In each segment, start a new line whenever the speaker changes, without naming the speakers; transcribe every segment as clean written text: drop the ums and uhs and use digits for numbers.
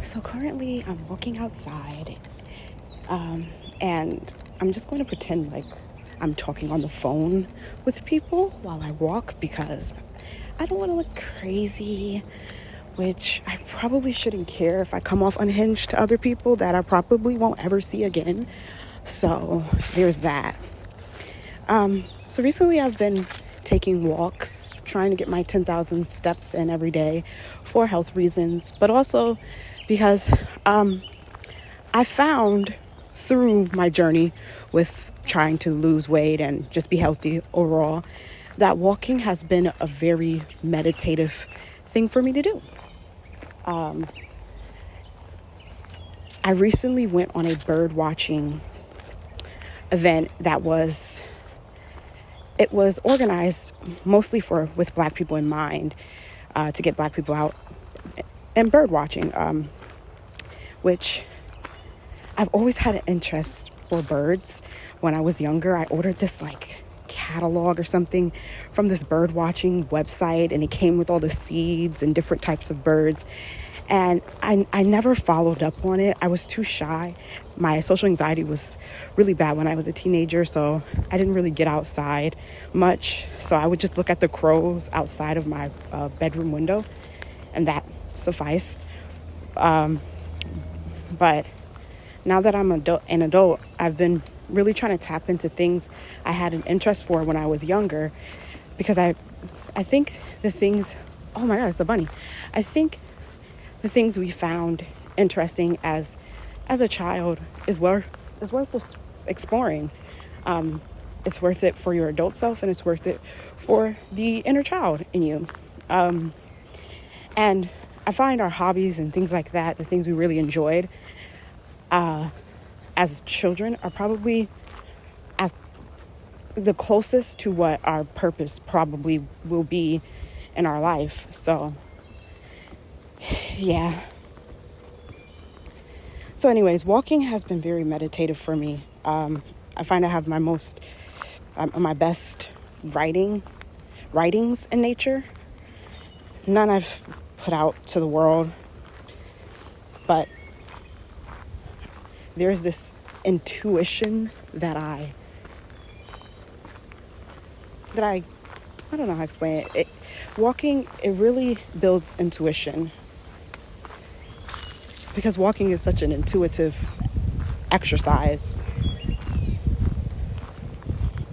So currently I'm walking outside, and I'm just going to pretend like I'm talking on the phone with people while I walk because I don't want to look crazy, which I probably shouldn't care if I come off unhinged to other people that I probably won't ever see again. So there's that. So recently I've been taking walks, trying to get my 10,000 steps in every day for health reasons, but also because I found through my journey with trying to lose weight and just be healthy overall that walking has been a very meditative thing for me to do. I recently went on a bird watching event that was organized mostly with Black people in mind, to get Black people out and bird watching, which I've always had an interest for birds. When I was younger, I ordered this catalog or something from this bird watching website, and it came with all the seeds and different types of birds. And I never followed up on it. I was too shy. My social anxiety was really bad when I was a teenager, so I didn't really get outside much. So I would just look at the crows outside of my bedroom window, and that sufficed. But now that I'm an adult, I've been really trying to tap into things I had an interest for when I was younger, because I think the things, oh my God, it's a bunny. I think the things we found interesting as a child is worth just exploring. It's worth it for your adult self, and it's worth it for the inner child in you. And I find our hobbies and things like that, the things we really enjoyed as children, are probably at the closest to what our purpose probably will be in our life. So, yeah. So anyways, walking has been very meditative for me. I find I have my best writings in nature. None I've put out to the world, but there's this intuition that I don't know how to explain it. Walking, it really builds intuition, because walking is such an intuitive exercise.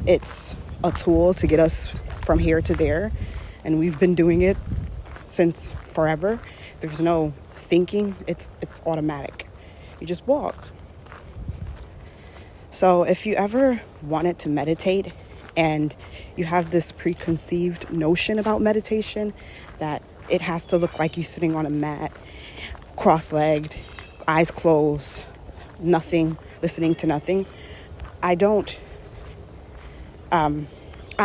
It's a tool to get us from here to there, and we've been doing it since forever. There's no thinking, it's automatic. You just walk. So if you ever wanted to meditate and you have this preconceived notion about meditation, that it has to look like you sitting on a mat, cross-legged, eyes closed, nothing, listening to nothing, I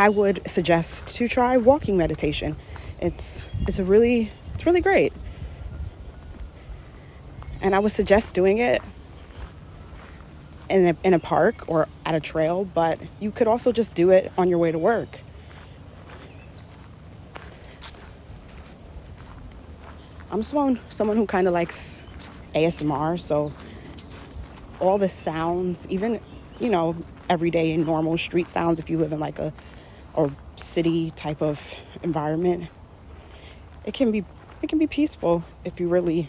would suggest to try walking meditation. It's really great. And I would suggest doing it in a park or at a trail, but you could also just do it on your way to work. I'm someone who kind of likes ASMR, so all the sounds, even, everyday normal street sounds, if you live in a city type of environment, it can be peaceful if you really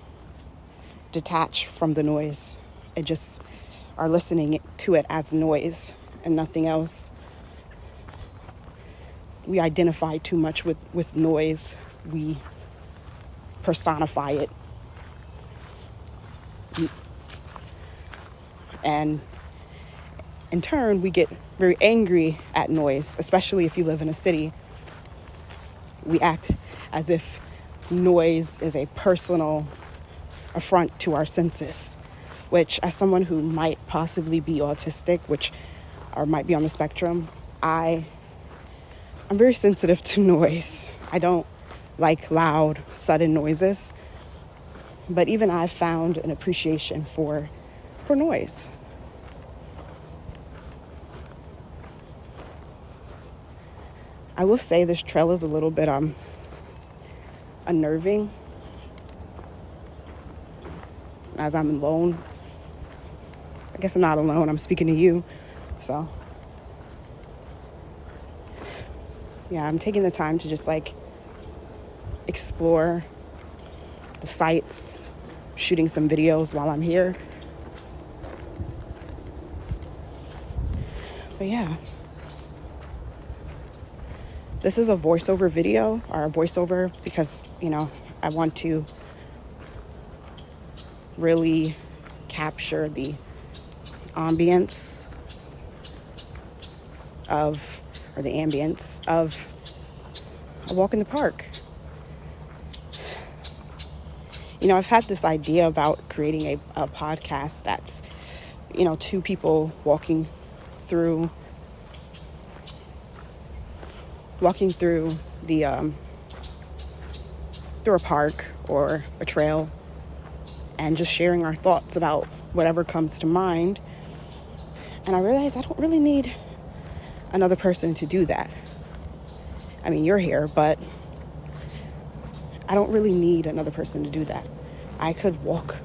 detach from the noise and just are listening to it as noise and nothing else. We identify too much with noise. We personify it. And in turn, we get very angry at noise, especially if you live in a city. We act as if noise is a personal affront to our senses, which, as someone who might possibly be autistic, or might be on the spectrum, I'm very sensitive to noise. I don't like loud, sudden noises, but even I've found an appreciation for noise. I will say this trail is a little bit unnerving. as I'm alone. I guess I'm not alone. I'm speaking to you. So, yeah, I'm taking the time to just like explore the sites, shooting some videos while I'm here. But yeah, this is a voiceover video, or a voiceover, because, I want to really capture the ambience of a walk in the park. I've had this idea about creating a podcast that's, two people walking through the through a park or a trail, and just sharing our thoughts about whatever comes to mind. And I realized I don't really need another person to do that. I mean, you're here, but I don't really need another person to do that. I could walk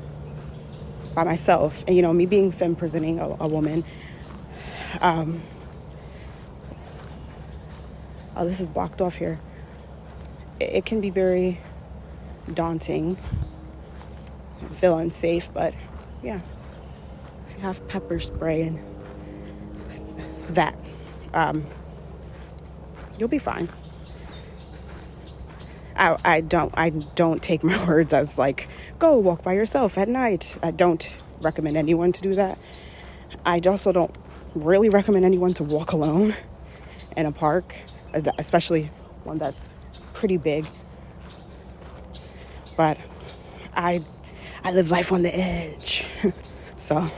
by myself. And, me being femme presenting, a woman, oh, this is blocked off here. It can be very daunting and feel unsafe, but yeah, if you have pepper spray and that, you'll be fine. I don't take my words as like, go walk by yourself at night. I don't recommend anyone to do that. I also don't really recommend anyone to walk alone in a park, especially one that's pretty big. But I live life on the edge. So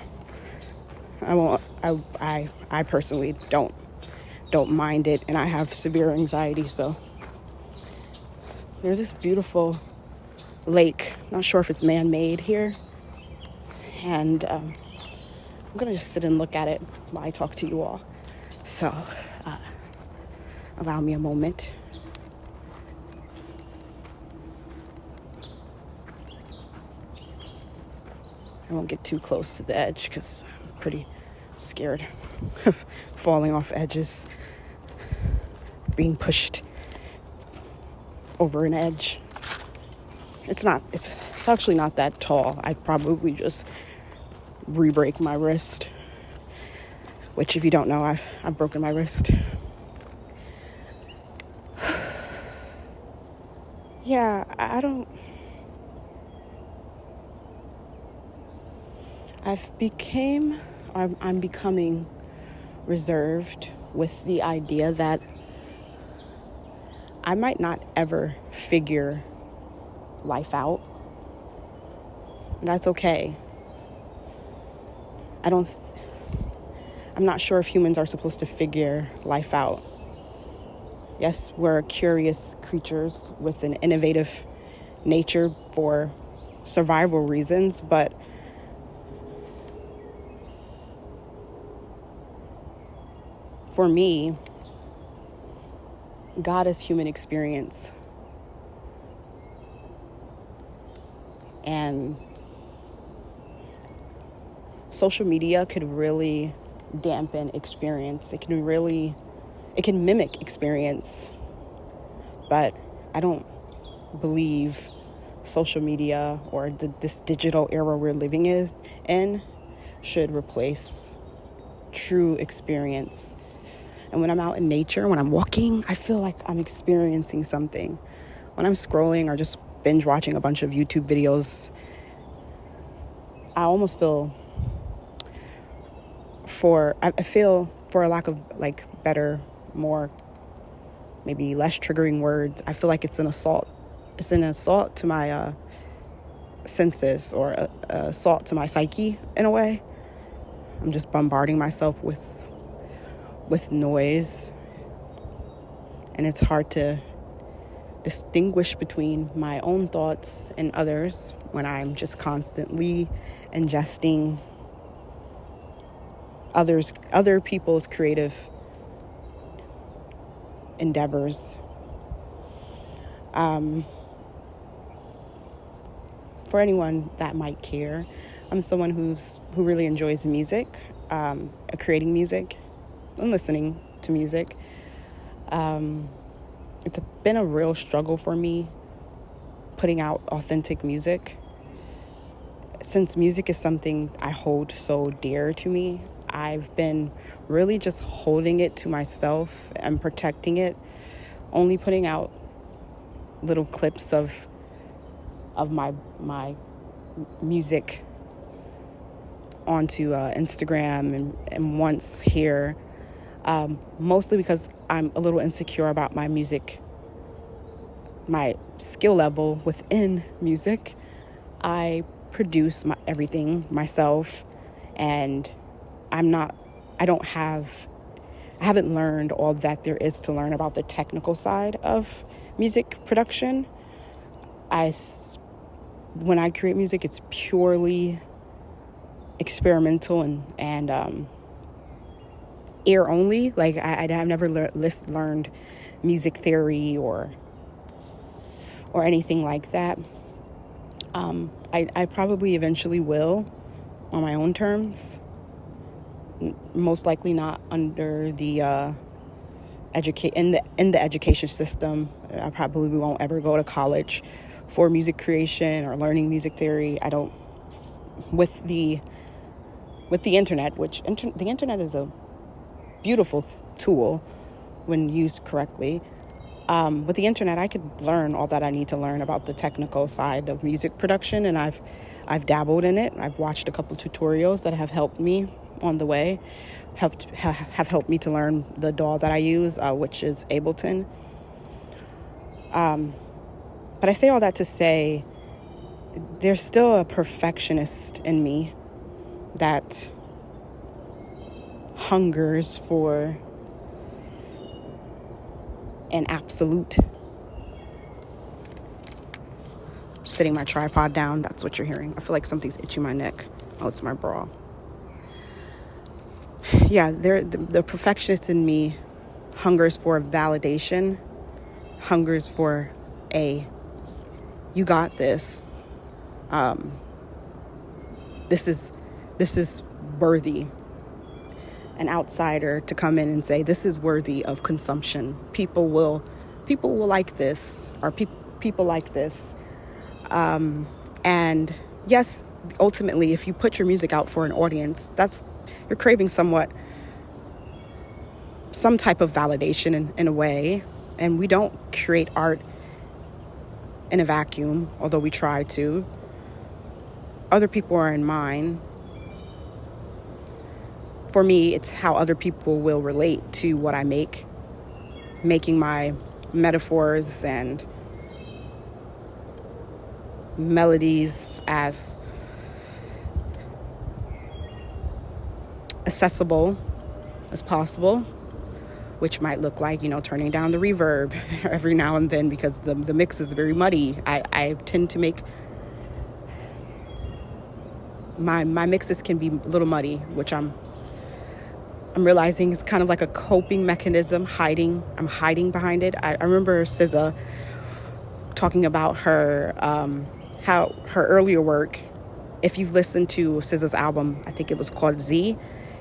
I personally don't mind it, and I have severe anxiety. So there's this beautiful lake. Not sure if it's man-made here, and I'm gonna just sit and look at it while I talk to you all. So allow me a moment. I won't get too close to the edge because I'm pretty scared of falling off edges, being pushed over an edge. It's actually not that tall. I'd probably just re-break my wrist, which, if you don't know, I've broken my wrist. Yeah, I'm becoming reserved with the idea that I might not ever figure life out. That's okay. I'm not sure if humans are supposed to figure life out. Yes, we're curious creatures with an innovative nature for survival reasons, but for me, God is human experience. And social media could really dampen experience. It can mimic experience. But I don't believe social media or this digital era we're living in should replace true experience. And when I'm out in nature, when I'm walking, I feel like I'm experiencing something. When I'm scrolling or just binge watching a bunch of YouTube videos, I almost feel, for a lack of better, more, maybe less triggering words, I feel like it's an assault. It's an assault to my senses, or a assault to my psyche in a way. I'm just bombarding myself with noise, and it's hard to distinguish between my own thoughts and others when I'm just constantly ingesting other people's creative endeavors. for anyone that might care, I'm someone who really enjoys music, creating music and listening to music. It's been a real struggle for me putting out authentic music. Since music is something I hold so dear to me, I've been really just holding it to myself and protecting it, only putting out little clips of my music onto Instagram and once here, mostly because I'm a little insecure about my music, my skill level within music. I produce everything myself, and I haven't learned all that there is to learn about the technical side of music production. When I create music, it's purely experimental and ear only. Like I've never learned music theory or anything like that. I probably eventually will on my own terms. Most likely not under the in the education system. I probably won't ever go to college for music creation or learning music theory. I don't with the internet, which the internet is a beautiful tool when used correctly. With the internet, I could learn all that I need to learn about the technical side of music production, and I've dabbled in it. I've watched a couple tutorials that have helped me on the way, have helped me to learn the DAW that I use, which is Ableton. But I say all that to say, there's still a perfectionist in me that hungers for an absolute. Sitting my tripod down, that's what you're hearing. I feel like something's itching my neck. Oh, it's my bra. Yeah, the perfectionist in me hungers for validation, hungers for you got this. This is worthy. An outsider to come in and say this is worthy of consumption. People will like this, or people like this. And yes, ultimately, if you put your music out for an audience, you're craving some type of validation in a way. And we don't create art in a vacuum, although we try to. Other people are in mind. For me, it's how other people will relate to what I make, making my metaphors and melodies as accessible as possible, which might look like, turning down the reverb every now and then because the mix is very muddy. I tend to make my mixes can be a little muddy, which I'm realizing is kind of like a coping mechanism. I'm hiding behind it. I remember SZA talking about her how her earlier work. If you've listened to SZA's album, I think it was called Z,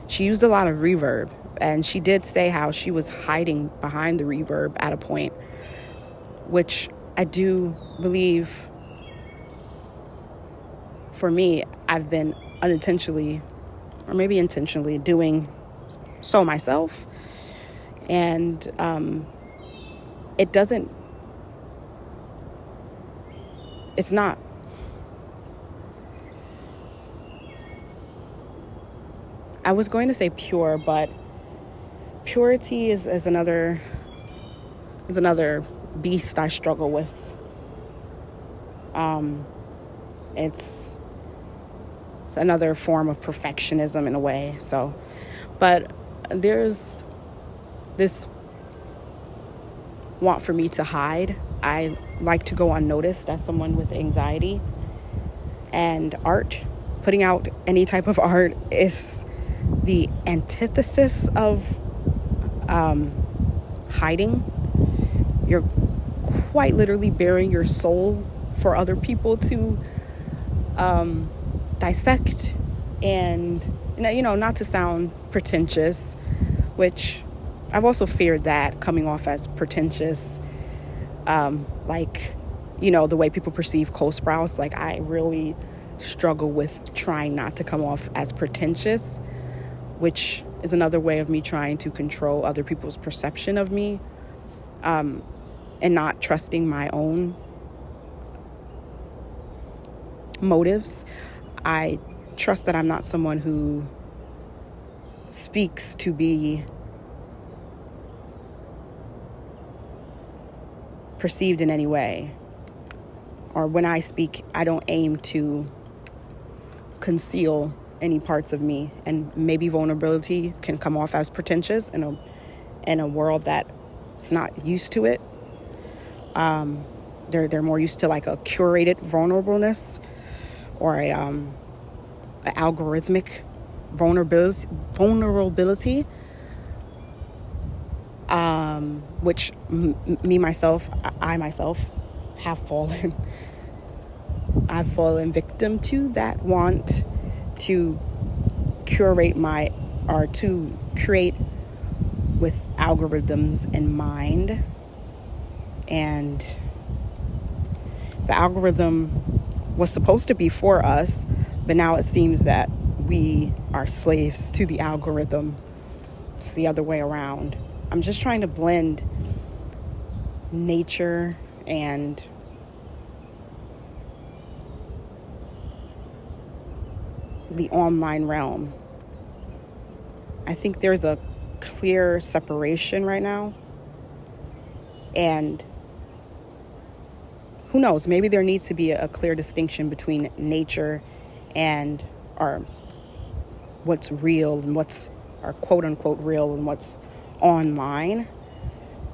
she used a lot of reverb, and she did say how she was hiding behind the reverb at a point, which I do believe, for me, I've been unintentionally or maybe intentionally doing so myself. And it's not. I was going to say pure, but purity is another beast I struggle with. It's another form of perfectionism in a way. So, but there's this want for me to hide. I like to go unnoticed as someone with anxiety, and putting out any type of art is the antithesis of hiding. You're quite literally bearing your soul for other people to dissect and, not to sound pretentious, which I've also feared that coming off as pretentious, like, the way people perceive Cole Sprouse. Like, I really struggle with trying not to come off as pretentious, which is another way of me trying to control other people's perception of me, and not trusting my own motives. I trust that I'm not someone who speaks to be perceived in any way. Or when I speak, I don't aim to conceal any parts of me. And maybe vulnerability can come off as pretentious in a world that's not used to it. They're more used to like a curated vulnerableness, or a algorithmic vulnerability, which I myself have fallen. I've fallen victim to that want to to create with algorithms in mind. And the algorithm was supposed to be for us, but now it seems that we are slaves to the algorithm. It's the other way around. I'm just trying to blend nature and the online realm. I think there's a clear separation right now. And who knows, maybe there needs to be a clear distinction between nature and what's real and what's our quote unquote real and what's online.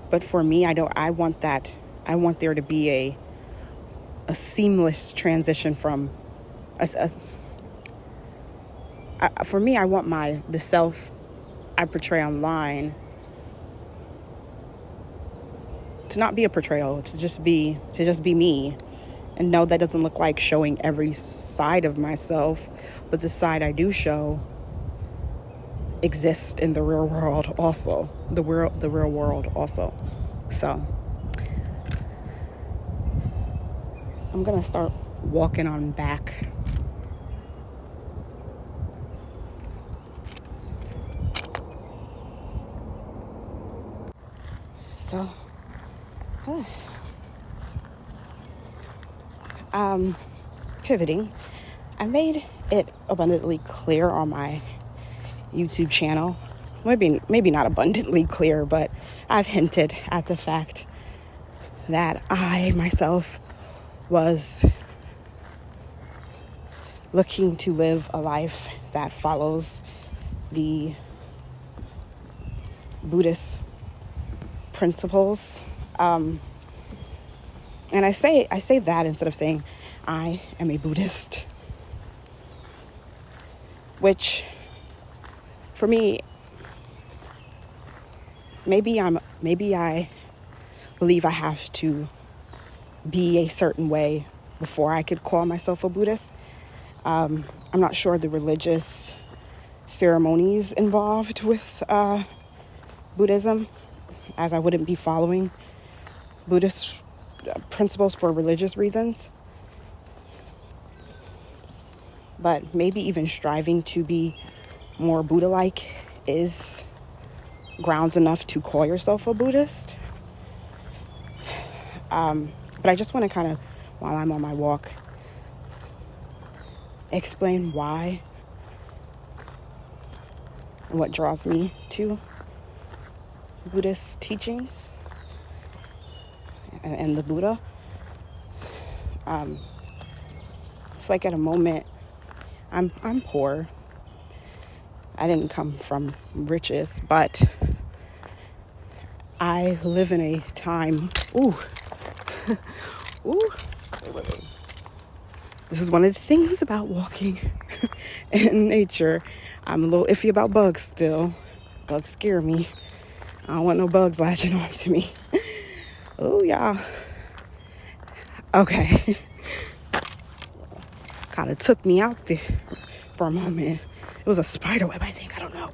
But for me, I want there to be a seamless transition from for me, I want the self I portray online to not be a portrayal, to just be me. And no, that doesn't look like showing every side of myself, but the side I do show exists in the real world also. The real world also. So I'm gonna start walking on back. So pivoting, I made it abundantly clear on my YouTube channel. Maybe not abundantly clear, but I've hinted at the fact that I myself was looking to live a life that follows the Buddhist principles. And I say that instead of saying I am a Buddhist, which for me, maybe I believe I have to be a certain way before I could call myself a Buddhist. I'm not sure the religious ceremonies involved with Buddhism, as I wouldn't be following Buddhist principles for religious reasons. But maybe even striving to be more Buddha-like is grounds enough to call yourself a Buddhist. But I just want to kind of, while I'm on my walk, explain why and what draws me to Buddhist teachings and the Buddha. It's like at a moment, I'm poor. I didn't come from riches, but I live in a time. Ooh. Wait. This is one of the things about walking in nature. I'm a little iffy about bugs still. Bugs scare me. I don't want no bugs latching on to me. Oh, yeah. Okay. kind of took me out there for a moment. It was a spider web, I think. I don't know.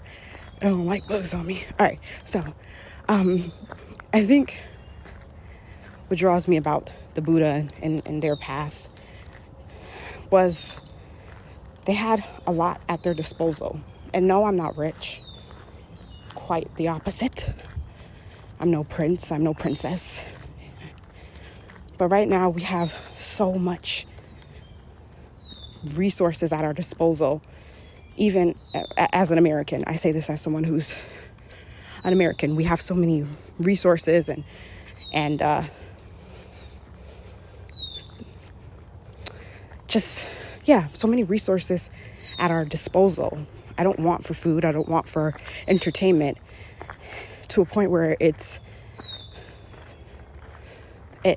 I don't like bugs on me. All right. So I think what draws me about the Buddha and their path was they had a lot at their disposal. And no, I'm not rich. Quite the opposite. I'm no prince. I'm no princess. But right now we have so much resources at our disposal. Even as an American, I say this as someone who's an American. We have so many resources and so many resources at our disposal. I don't want for food. I don't want for entertainment, to a point where it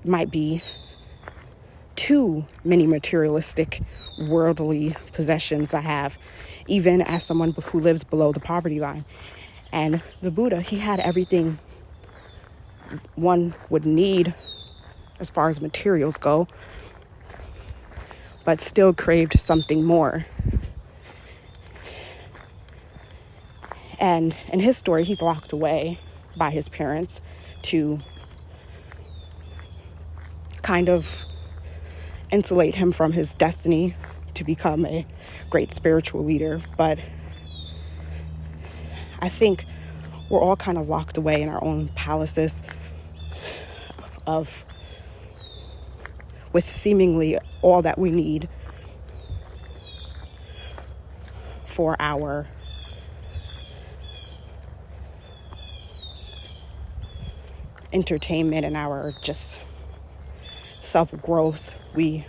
might be too many materialistic, worldly possessions I have, even as someone who lives below the poverty line. And the Buddha, he had everything one would need as far as materials go, but still craved something more. And in his story, he's locked away by his parents to kind of insulate him from his destiny to become a great spiritual leader. But I think we're all kind of locked away in our own palaces with seemingly all that we need for our entertainment and our just self-growth. We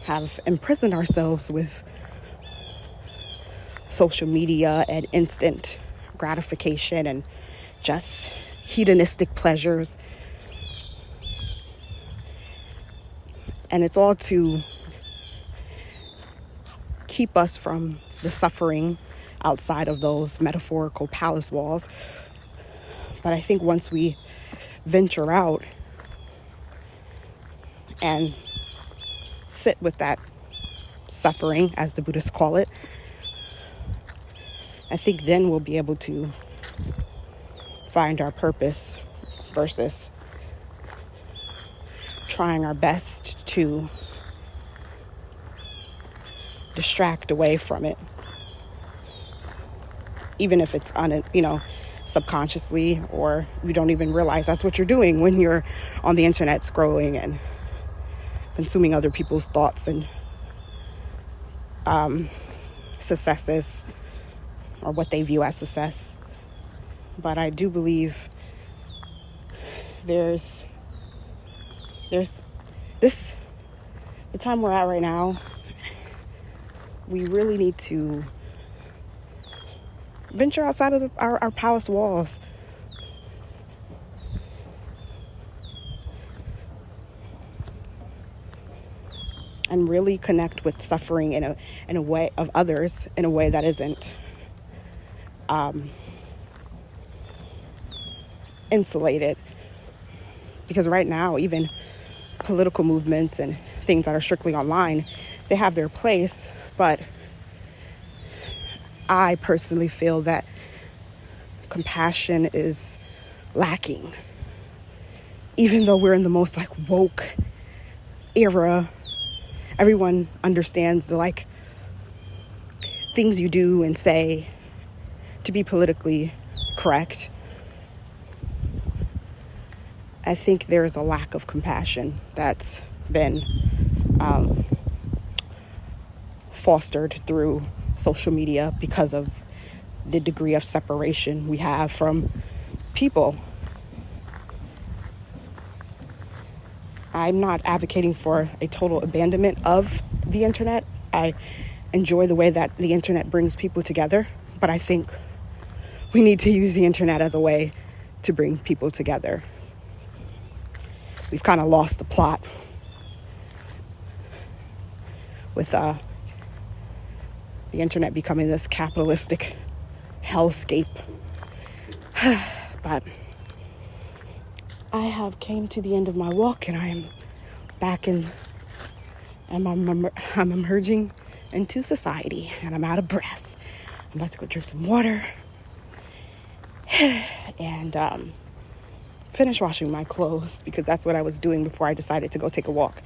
have imprisoned ourselves with social media and instant gratification and just hedonistic pleasures. And it's all to keep us from the suffering outside of those metaphorical palace walls. But I think once we venture out and sit with that suffering, as the Buddhists call it, I think then we'll be able to find our purpose versus trying our best to distract away from it, even if it's subconsciously, or you don't even realize that's what you're doing when you're on the internet scrolling and consuming other people's thoughts and successes, or what they view as success. But I do believe there's this, the time we're at right now, we really need to venture outside of our palace walls. And really connect with suffering in a way of others, in a way that isn't insulated. Because right now, even political movements and things that are strictly online, they have their place, but I personally feel that compassion is lacking. Even though we're in the most woke era, everyone understands the things you do and say to be politically correct. I think there's a lack of compassion that's been fostered through social media because of the degree of separation we have from people. I'm not advocating for a total abandonment of the internet. I enjoy the way that the internet brings people together, but I think we need to use the internet as a way to bring people together. We've kind of lost the plot with the internet becoming this capitalistic hellscape. But I have came to the end of my walk, and I am back in and I'm emerging into society, and I'm out of breath. I'm about to go drink some water and finish washing my clothes, because that's what I was doing before I decided to go take a walk.